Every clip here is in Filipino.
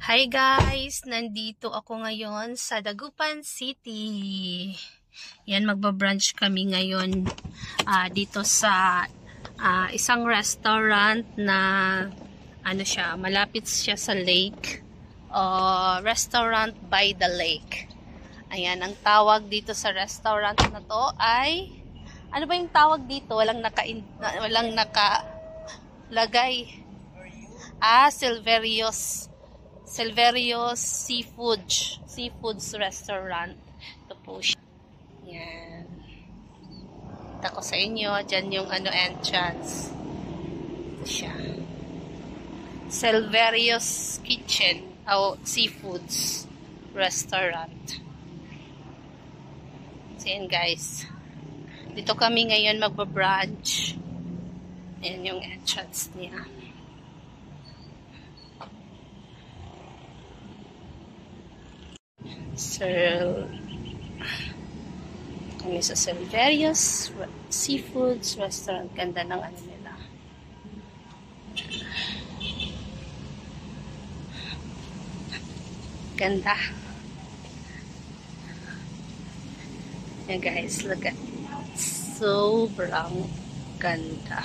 Hi guys! Nandito ako ngayon sa Dagupan City. Yan, magbabrunch kami ngayon dito sa isang restaurant na malapit siya sa lake. Restaurant by the lake. Ayan, ang tawag dito sa restaurant na to ay, ano ba yung tawag dito? Walang nakalagay. Silverio's Seafoods Restaurant. Ito po siya. Yan. Kita ko sa inyo. Diyan yung entrance. Ito siya. Silverio's Kitchen. Seafoods Restaurant. So yan guys. Dito kami ngayon magbabrunch. Yan yung entrance niya. Kami sa Silverio's Seafoods Restaurant. Ganda ng nila. Ganda. Yeah guys, look at it. Sobrang ganda.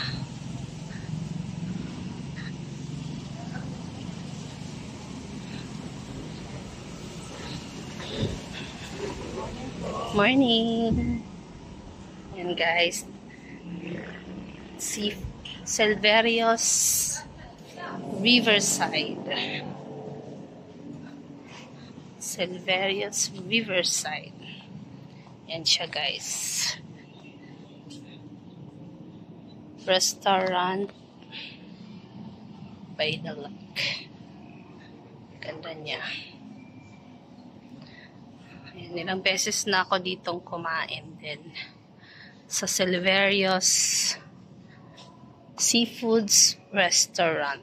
Morning. Yan guys. Silverio's Riverside. Silverio's Riverside. Yan siya guys. Restaurant by the lake. Ganda niya. Ayan, ilang beses na ako ditong kumain din sa Silverio's Seafoods Restaurant.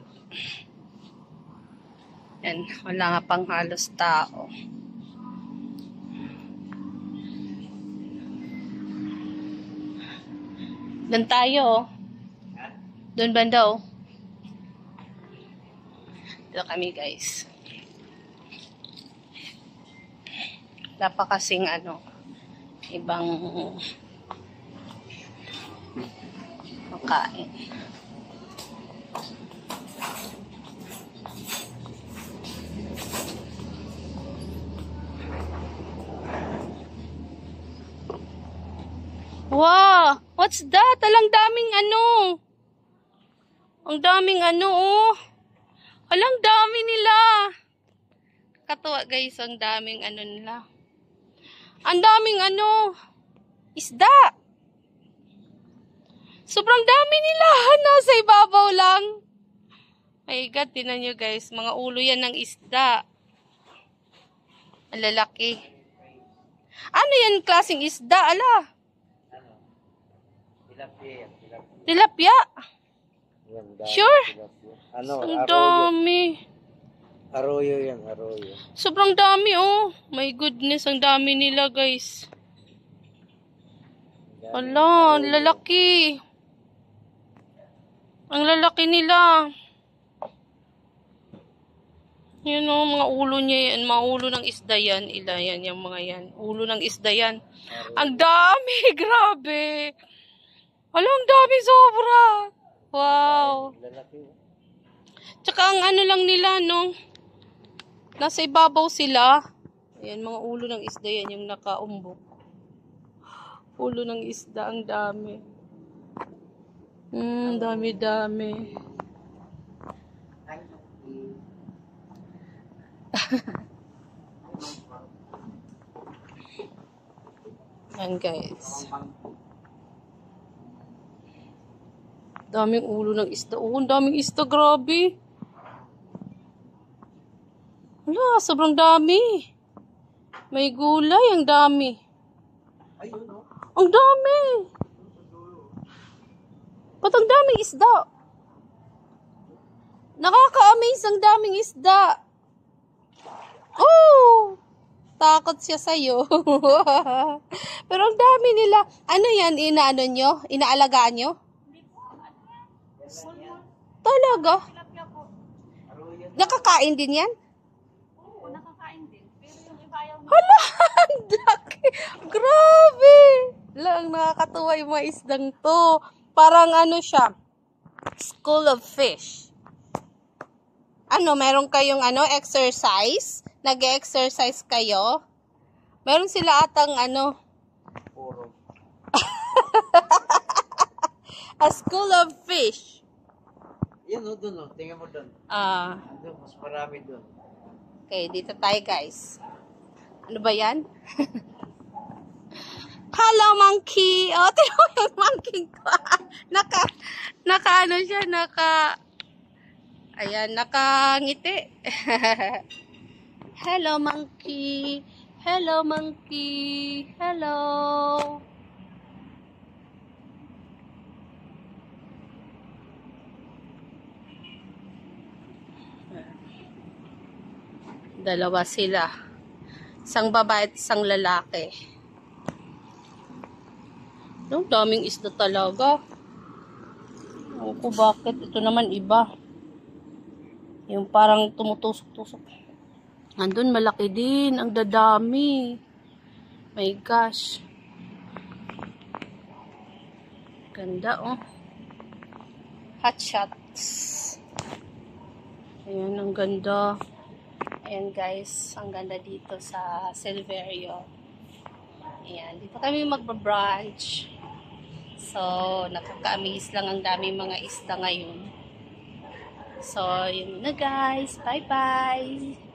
Ayan, wala nga pang halos tao. Doon tayo. Doon banda oh. Dito kami guys. Wala pa kasing ibang makain. Wow! What's that? Alang daming Ang daming oh. Alang dami nila. Katuwa guys, ang daming nila. Ang daming isda. Sobrang dami nila. Nasa ibabaw lang. My God, tinan nyo guys. Mga ulo yan ng isda. Ang lalaki. Ano yan klaseng isda? Ala? Tilapia? Sure? Ang dami. Arroyo yan, arroyo. Sobrang dami oh. My goodness, ang dami nila guys. Ala, ang lalaki. Ang lalaki nila. Yan oh, mga ulo niya yan. Mga ulo ng isda yan. Yan, yung mga yan. Ulo ng isda yan. Ang dami, grabe. Ala, ang dami sobra. Wow. Tsaka ang lang nila, no? Nasa ibabaw sila. Ayan, mga ulo ng isda yan, yung nakaumbok. Ulo ng isda, ang dami. Dami-dami. Ayan, guys. Daming ulo ng isda. Oh, ang daming isda, grabe. Wala, sobrang dami. May gulay, ang dami. Ang dami. Ba't ang daming isda? Nakaka-amaze ang daming isda. Oh! Takot siya sa'yo. Pero ang dami nila. Ano yan? Inaalagaan nyo? Talaga? Nakakain din yan? Ang laki. Grabe. Lang, nakakatuwa yung mga isdang to. Parang ano siya, school of fish. Ano, meron kayong ano, exercise? Nag-exercise kayo? Meron sila atang ano, Puro. a school of fish. Yan o, dun o. Tingnan mo dun. Andun, mas marami dun. Okay, dito tayo guys. Ano ba yan? Hello, monkey! Oh, tingnan mo yung monkey ko. Naka ano siya, ayan, nakangiti. Hello, monkey. Hello, monkey. Hello. Dalawa sila. Isang babae at isang lalaki. Ang daming isda talaga. Ewan ko bakit. Ito naman iba. Yung parang tumutusok-tusok. Andun malaki din. Ang dadami. My gosh. Ganda oh. Hot shots. Ayan, ang ganda. Ayan guys, ang ganda dito sa Silverio. Ayan, dito kami magbabrunch. So, nakaka-amaze lang ang dami mga isda ngayon. So, yun na guys. Bye-bye!